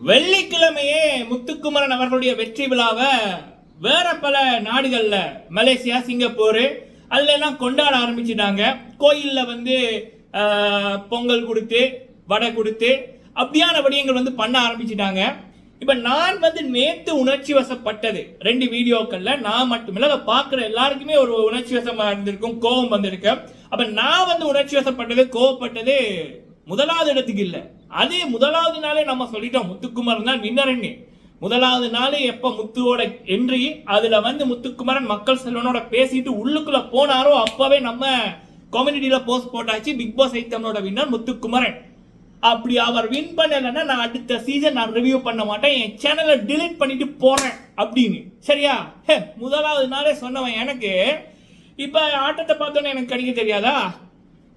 வெள்ளிக்கிழமையே முத்துக்குமரன் அவர்களுடைய வெற்றி விழாவை வேற பல நாடுகள்ல மலேசியா, சிங்கப்பூர் அதுலாம் கொண்டாட ஆரம்பிச்சிட்டாங்க. கோயில்ல பொங்கல் கொடுத்து வடை கொடுத்து அப்படியான விடயங்கள் பண்ண ஆரம்பிச்சிட்டாங்க. இப்ப நான் நேத்து உணர்ச்சி வசப்பட்டது 2 வீடியோக்கள்ல. நான் மட்டுமில்ல, அதை பார்க்குற எல்லாருக்குமே ஒரு உணர்ச்சி வசமா இருந்திருக்கும், கோபம் வந்திருக்கு. அப்ப நான் உணர்ச்சி வசப்பட்டது, கோவப்பட்டது முதலாவது இடத்துக்கு இல்ல. அதே முதலாவது நாளே நம்ம சொல்லிட்டோம் முத்துக்குமரன் தான் வின்னர்னு. முதலாவது நாளே எப்ப முத்துவோட என்ட்ரி, அதுல முத்துக்குமரன் மக்கள் செல்வனோட பேசிட்டு உள்ளுக்குள்ள போனாரோ அப்பவே நம்ம கம்யூனிட்டியில போஸ்ட் போட்டாச்சு, பிக் பாஸ் ஐட்டமோட வின்னர் முத்துக்குமரன். அப்படி அவர் வின் பண்ணலன்னா நான் அடுத்த சீசன் நான் ரிவ்யூ பண்ண மாட்டேன், என் சேனலை டிலீட் பண்ணிட்டு போறேன் அப்படின்னு. சரியா? முதலாவது நாளே சொன்னவன் எனக்கு இப்ப ஆட்டத்தை பார்த்தோன்னே எனக்கு கிடைக்க தெரியாதா?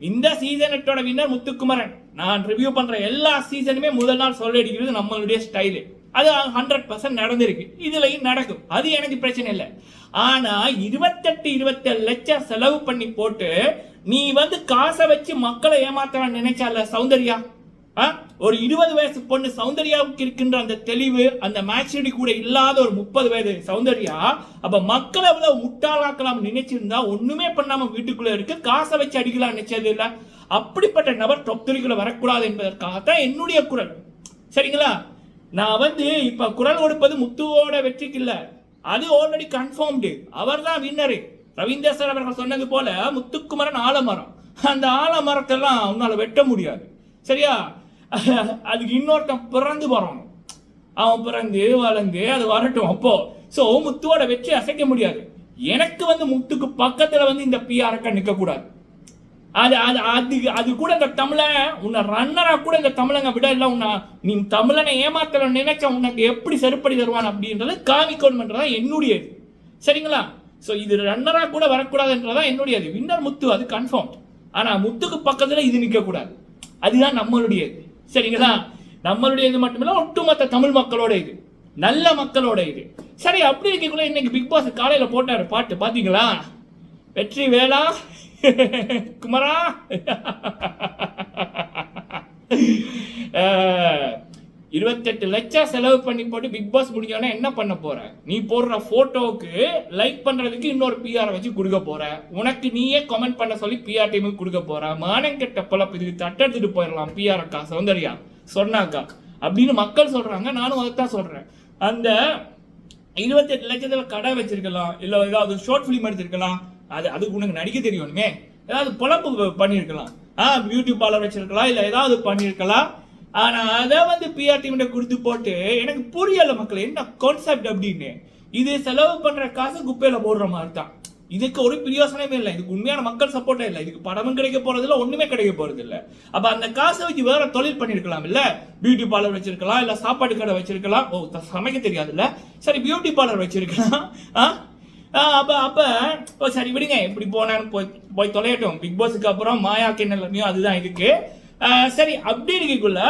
இந்த சீசன் 8ஓட வின்னர் முத்துக்குமரன். நான் ரிவ்யூ பண்ற எல்லா சீசனுமே முதல் நாள் சொல்ல அடிக்கிறது நம்மளுடைய ஸ்டைலு. அது 100% நடந்திருக்கு, இதுலயும் நடக்கும், அது எனக்கு பிரச்சனை இல்லை. ஆனா 28 லட்சம் செலவு பண்ணி போட்டு நீ காசை வச்சு மக்களை ஏமாத்தலாம் நினைச்சால சௌந்தர்யா. ஒரு 20 வயசு பொண்ணு சௌந்தர்யாவுக்கு இருக்கின்ற அந்த தெளிவு, அந்த மேச்சூரிட்டி கூட இல்லாத ஒரு 30 வயது சௌந்தர்யா அப்ப மக்களை முட்டாளாக்கலாம் நினைச்சிருந்தா ஒண்ணுமே பண்ணாம வீட்டுக்குள்ள இருக்கு, காசை வச்சு அடிக்கலாம் நினைச்சது இல்ல. அப்படிப்பட்ட நபர் டாப் 3 வரக்கூடாது என்பதற்காகத்தான் என்னுடைய குரல். சரிங்களா? நான் இப்ப குரல் கொடுப்பது முத்துவோட வெற்றிக்கு இல்ல, அது ஆல்ரெடி கன்ஃபார்ம்டு. அவர் தான் வின்னரு. ரவீந்தர் சார் அவர்கள் சொன்னது போல முத்துக்குமரன் ஆலமரம். அந்த ஆலமரத்தெல்லாம் உன்னால வெட்ட முடியாது. சரியா? அதுக்கு இன்னொருத்தன் பிறந்து வரணும், அவன் பிறந்து வளர்ந்து அது வரட்டும். அப்போ சோ முத்துவோட வெற்றி அசைக்க முடியாது. எனக்கு முத்துக்கு பக்கத்துல இந்த பிஆர்க்க நிக்க கூடாது. அது கூட இந்த தமிழன் உன்னை ரன்னரா கூட இந்த தமிழங்க விட இல்ல. நீ தமிழனை ஏமாத்தல நினைச்ச உனக்கு எப்படி செருப்படி தருவான் அப்படின்றது காமிக்கணும்ன்றதா என்னுடையது. சரிங்களா? சோ இது ரன்னரா கூட வரக்கூடாதுன்றதா என்னுடையது. வின்னர் முத்து, அது கன்ஃபார்ம். ஆனா முத்துக்கு பக்கத்துல இது நிக்க கூடாது, அதுதான் நம்மளுடையது. சரிங்களா? நம்மளுடையது மட்டுமில்ல, ஒட்டுமொத்த தமிழ் மக்களோட இது, நல்ல மக்களோட இது. சரி, அப்படி இருக்கக்குள்ள இன்னைக்கு பிக் பாஸ் காலையில போட்டாரு பாட்டு, பாத்தீங்களா? வெற்றி வேளா குமரா 28 லட்சம் செலவு பண்ணி போட்டு பிக் பாஸ் முடிஞ்சோன்னா என்ன பண்ண போற? நீ போடுற போட்டோவுக்கு லைக் பண்றதுக்கு இன்னொரு பிஆர் வச்சு கொடுக்க போற, உனக்கு நீயே கமெண்ட் பண்ண சொல்லி பிஆர் டீமுக்கு கொடுக்க போற. மானம் கெட்ட பொழப்பு, இதுக்கு தட்டெடுத்துட்டு போயிடலாம் பிஆர் அக்கா சௌந்தர்யா சொன்னாக்கா அப்படின்னு மக்கள் சொல்றாங்க. நானும் அதைத்தான் சொல்றேன். அந்த 28 லட்சத்துல கடை வச்சிருக்கலாம், இல்ல ஏதாவது ஷார்ட் பிலிம் எடுத்திருக்கலாம், அதுக்கு உனக்கு நடிக்க தெரியணுமே, ஏதாவது பொழப்பு பண்ணிருக்கலாம், பியூட்டி பார்லர் வச்சிருக்கலாம், இல்ல ஏதாவது பண்ணிருக்கலாம். ஆனா அதை பிஆர் டீம் கொடுத்து போட்டு எனக்கு புரியல மக்கள் என்ன கான்செப்ட் அப்படின்னு. இது செலவு பண்ற காசு குப்பையில போடுற மாதிரி தான். இதுக்கு ஒரு பிரயோசனமே இல்லை, இதுக்கு உண்மையான மக்கள் சப்போர்ட்டே இல்லை, இதுக்கு படமும் கிடைக்க போறது இல்லை, ஒண்ணுமே கிடைக்க போறது இல்லை. அப்ப அந்த காசை வச்சு வேற தொழில் பண்ணிருக்கலாம், இல்ல பியூட்டி பார்லர் வச்சிருக்கலாம், இல்ல சாப்பாடு கடை வச்சிருக்கலாம். சமைக்க தெரியாது இல்ல, சரி பியூட்டி பார்லர் வச்சிருக்கலாம். அப்ப சரி விடுங்க, இப்படி போனான்னு போய் தொலையட்டும். பிக் பாஸுக்கு அப்புறம் மாயாக்கு என்ன நிலைமையோ அதுதான் இருக்கு. சரி, அப்படி இருக்குள்ள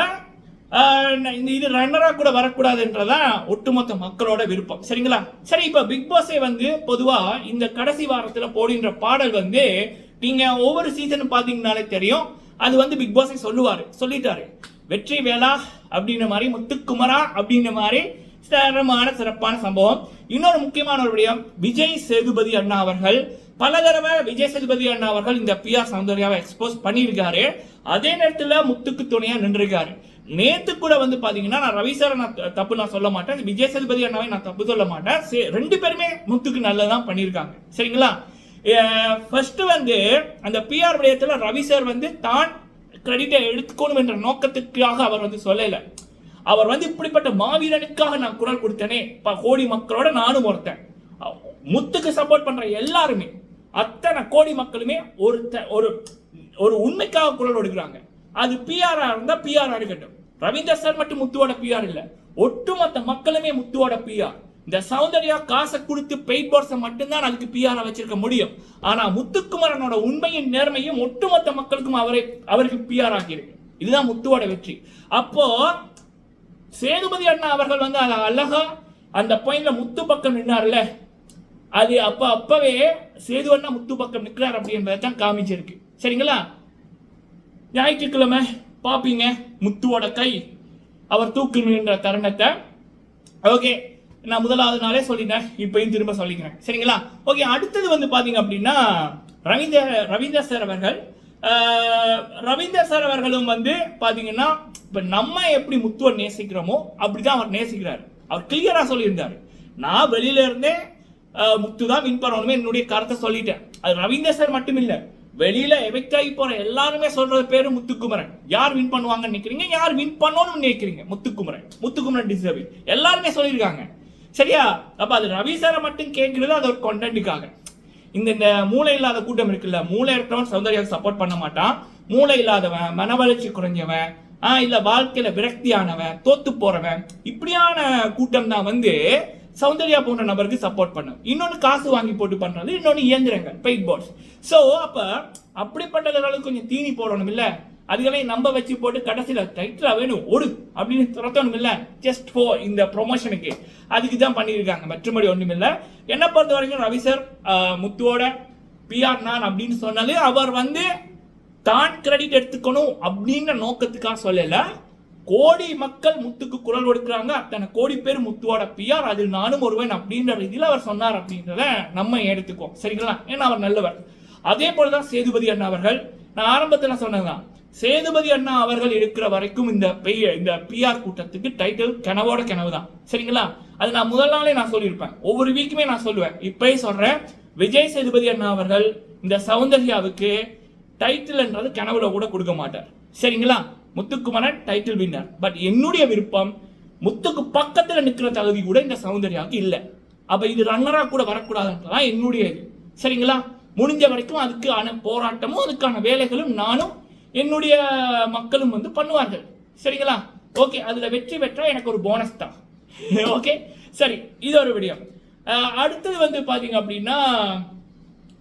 இது ரன்னரா கூட வரக்கூடாதுன்றதான் ஒட்டுமொத்த மக்களோட விருப்பம். சரிங்களா? சரி, இப்ப பிக் பாஸே பொதுவா இந்த கடைசி வாரத்துல போடுகின்ற பாடல் நீங்க ஒவ்வொரு சீசன் பாத்தீங்கன்னாலே தெரியும். அது பிக் பாஸே சொல்லிட்டாரு, வெற்றி வேளா அப்படின்ற மாதிரி, முத்துக்குமரா அப்படின்ற மாதிரி சிறப்பான சம்பவம். இன்னொரு முக்கியமான ஒரு விடயம், விஜய் சேதுபதி அண்ணா அவர்கள் பல தடவை இந்த பிஆர் சௌந்தர்யாவை எக்ஸ்போஸ் பண்ணியிருக்காரு. அதே நேரத்தில் முத்துக்கு துணையா நின்றுருக்காரு. நேத்து கூட பாத்தீங்கன்னா, நான் ரவி சார் தப்பு நான் சொல்ல மாட்டேன், விஜய் சேதுபதி அண்ணாவை நான் தப்பு சொல்ல மாட்டேன். 2 பேருமே முத்துக்கு நல்லதான் பண்ணியிருக்காங்க. சரிங்களா? ஃபர்ஸ்ட் அந்த பிஆர் விடயத்தில் ரவி சார் தான் கிரெடிட்டை எடுத்துக்கணும் என்ற நோக்கத்துக்காக அவர் சொல்லல. அவர் இப்படிப்பட்ட மாவீரனுக்காக நான் குரல் கொடுத்தேனே, கோடி மக்களோட நானும் ஒருத்தன். முத்துக்கு சப்போர்ட் பண்ற எல்லாருமே, அத்தனை கோடி மக்களுமே ஒரு உண்மைக்காக குரல் கொடுக்குறாங்க. அது பிஆர் இருந்தா பிஆர் இருக்கட்டும். ரவீந்தர் சார் மட்டும் முத்துவோட பிஆர் இல்ல, ஒட்டுமொத்த மக்களுமே முத்துவோட பிஆர். இந்த சௌந்தர்யா காசை கொடுத்து பெயிட் போர்ட்ஸை மட்டும்தான் அதுக்கு பிஆர் வச்சிருக்க முடியும். ஆனா முத்துக்குமரனோட உண்மையும் நேர்மையும் ஒட்டுமொத்த மக்களுக்கும் அவருக்கு பிஆர் ஆகியிருக்கு. இதுதான் முத்துவோட வெற்றி. அப்போ சேதுபதி அண்ணா அவர்கள் அழகா அந்த பாயிண்ட்ல முத்து பக்கம் நின்னார்ல, அது அப்பவே சேது அண்ணா முத்து பக்கம் நிற்கிறார் அப்படின்றதான் காமிச்சிருக்கு. சரிங்களா? ஞாயிற்றுக்கிழமை பாப்பீங்க முத்துவோட கை அவர் தூக்குகின்ற தருணத்தை. ஓகே, நான் முதலாவது நாளே சொல்லிட்டேன், இப்பயும் திரும்ப சொல்லிக்கிறேன். சரிங்களா? ஓகே, அடுத்தது வந்து பாத்தீங்க அப்படின்னா ரவீந்தர் சார் அவர்கள். ரவீந்தர் சார் அவர்களும் வந்து பாத்தீங்கன்னா இப்ப நம்ம எப்படி முத்துவை நேசிக்கிறோமோ அப்படிதான் அவர் நேசிக்கிறார். அவர் கிளியரா சொல்லியிருந்தாரு, நான் வெளியில இருந்தே முத்து தான் வின் பண்ணணுமே என்னுடைய கருத்தை சொல்லிட்டேன். அது ரவீந்தர் சார் மட்டும் இல்ல, வெளியில எஃபெக்ட் ஆகி போற எல்லாருமே சொல்றது பேரு முத்துக்குமரன். யார் வின் பண்ணுவாங்கன்னு நினைக்கிறீங்க, யார் வின் பண்ணணும்னு நினைக்கிறீங்க? முத்துக்குமரன் டிசர்வ், எல்லாருமே சொல்லியிருக்காங்க. சரியா? அப்ப அது ரவி சாரை மட்டும் கேட்கிறது அது ஒரு கண்டென்ட்டுக்காக. இந்த மூளை இல்லாத கூட்டம் இருக்குல்ல, மூளை இருக்கிறவன் சௌந்தர்யாவுக்கு சப்போர்ட் பண்ண மாட்டான். மூளை இல்லாதவன், மன வளர்ச்சி குறைஞ்சவன், இல்ல வாழ்க்கையில விரக்தியானவன், தோத்து போறவன், இப்படியான கூட்டம் தான் வந்து சௌந்தர்யா போன்ற நபருக்கு சப்போர்ட் பண்ணும். இன்னொன்னு காசு வாங்கி போட்டு பண்றது, இன்னொன்னு இயந்திரங்கள், பெயிட் போர்ட்ஸ். சோ அப்ப அப்படிப்பட்டவர்களுக்கு கொஞ்சம் தீனி போடணும் இல்ல, அதுகளை நம்ப வச்சு போட்டு கடைசியில டைட்டிலா வேணும் ஓடு அப்படின்னு துரத்தணும் இல்ல, ஜஸ்ட் ஃபார் இந்த ப்ரொமோஷனுக்கு. அதுக்கு தான் பண்ணியிருக்காங்க, மற்றபடி ஒண்ணும் இல்ல. என்ன பொறுத்த வரைக்கும் ரவி சார் முத்துவோட பிஆர் நான் அப்படின்னு சொன்னாலே அவர் வந்து தான் கிரெடிட் எடுத்துக்கணும் அப்படின்ற நோக்கத்துக்காக சொல்லல. கோடி மக்கள் முத்துக்கு குரல் கொடுக்குறாங்க, அத்தனை கோடி பேர் முத்துவோட பிஆர், அதில் நானும் ஒருவன் அப்படின்ற ரீதியில் அவர் சொன்னார் அப்படின்றத நம்ம எடுத்துக்கோம். சரிங்களா? ஏன்னா அவர் நல்லவர். அதே போலதான் சேதுபதி அண்ணா அவர்கள். நான் ஆரம்பத்தில் சொன்னதுதான், சேதுபதி அண்ணா அவர்கள் இருக்கிற வரைக்கும் இந்த பிஆர் கூட்டத்துக்கு டைட்டில் கனவோட கனவு தான். சரிங்களா? அது நான் முதல் நாளே நான் சொல்லியிருப்பேன், ஒவ்வொரு வீக்குமே நான் சொல்லுவேன், இப்பயே சொல்றேன். விஜய் சேதுபதி அண்ணா அவர்கள் இந்த சௌந்தர்யாவுக்கு டைட்டில் என்றது கனவுல கூட கொடுக்க மாட்டார். சரிங்களா? Muthukumaran title winner. பட் என்னுடைய விருப்பம், முத்துக்கு பக்கத்துல நிக்கிற தகுதி கூட இந்த சௌந்தர்யாவுக்கு இல்ல. அப்ப இது ரன்னரா கூட வரக்கூடாதுன்றதான் என்னுடைய இது. சரிங்களா? முடிஞ்ச வரைக்கும் அதுக்கான போராட்டமும் அதுக்கான வேலைகளும் நானும் என்னுடைய மக்களும் வந்து பண்ணுவார்கள். சரிங்களா? ஓகே, அதுல வெற்றி பெற்றா எனக்கு ஒரு போனஸ் தான். ஓகே, சரி, இது ஒரு விடயம். அடுத்தது வந்து பாத்தீங்க அப்படின்னா,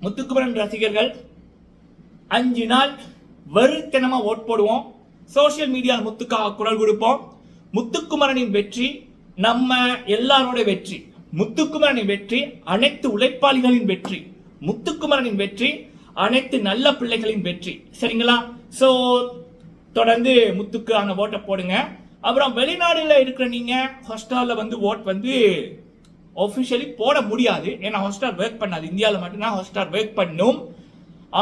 முத்துக்குமரன் ரசிகர்கள் 5 நாள் வெறுத்தனமா ஓட் போடுவோம், சோசியல் மீடியா முத்துக்காக குரல் கொடுப்போம். முத்துக்குமரனின் வெற்றி நம்ம எல்லாரோட வெற்றி. முத்துக்குமரனின் வெற்றி அனைத்து உழைப்பாளிகளின் வெற்றி. முத்துக்குமரனின் வெற்றி அனைத்து நல்ல பிள்ளைகளின் வெற்றி. சரிங்களா? சோ தொடர்ந்து முத்துக்கான ஓட்டை போடுங்க. அப்புறம் வெளிநாடுல இருக்கிற நீங்க ஹாஸ்டார்ல வந்து ஓட் வந்து ஆஃபிஷியலி போட முடியாது, ஏன்னா ஹாஸ்டார் ஒர்க் பண்ணாது. இந்தியாவில் மட்டும்தான் ஹாஸ்டார் ஒர்க் பண்ணும்.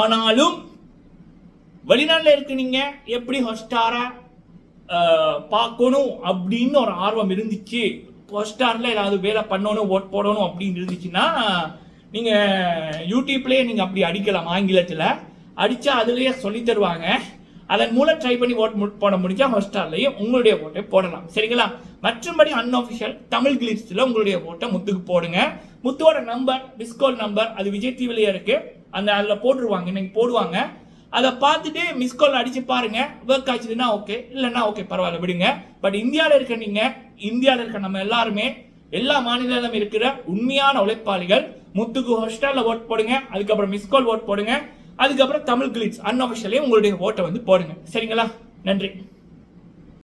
ஆனாலும் வெளிநாட்டில் இருக்கு நீங்க எப்படி ஹாட்ஸ்டாரை பார்க்கணும் அப்படின்னு ஒரு ஆர்வம் இருந்துச்சு, ஹாட்ஸ்டார்ல ஏதாவது வேலை பண்ணணும், ஓட் போடணும் அப்படின்னு இருந்துச்சுன்னா நீங்க யூடியூப்லயே நீங்க அப்படி அடிக்கலாம். ஆங்கிலத்தில் அடிச்சா அதுலயே சொல்லி தருவாங்க. அதன் மூலம் ட்ரை பண்ணி ஓட் போட முடிஞ்சா ஹாட்ஸ்டார்லயும் உங்களுடைய ஓட்டை போடலாம். சரிங்களா? மற்றபடி அன்அஃபிஷியல் தமிழ் கிளிப்ஸ்ல உங்களுடைய ஓட்டை முத்துக்கு போடுங்க. முத்துவோட நம்பர், டிஸ்கவுண்ட் நம்பர், அது விஜய் டிவிலேயே இருக்கு, அதில் போட்டுருவாங்க, இன்னைக்கு போடுவாங்க. அதை பார்த்துட்டு மிஸ்கால் அடிச்சு பாருங்க. ஒர்க் ஆச்சுன்னா ஓகே, இல்லைன்னா ஓகே, பரவாயில்ல, விடுங்க. பட் இந்தியாவில் இருக்க நீங்க, இந்தியாவில் இருக்க நம்ம எல்லாருமே, எல்லா மாநிலத்திலும் இருக்கிற உண்மையான உழைப்பாளிகள் முத்துக்கு ஹாட்ஸ்டார்ல ஓட் போடுங்க. அதுக்கப்புறம் மிஸ்கால் ஓட் போடுங்க. அதுக்கப்புறம் தமிழ் கிளிப்ஸ் அன்அஃபிஷியலே உங்களுடைய ஓட்டை வந்து போடுங்க. சரிங்களா? நன்றி.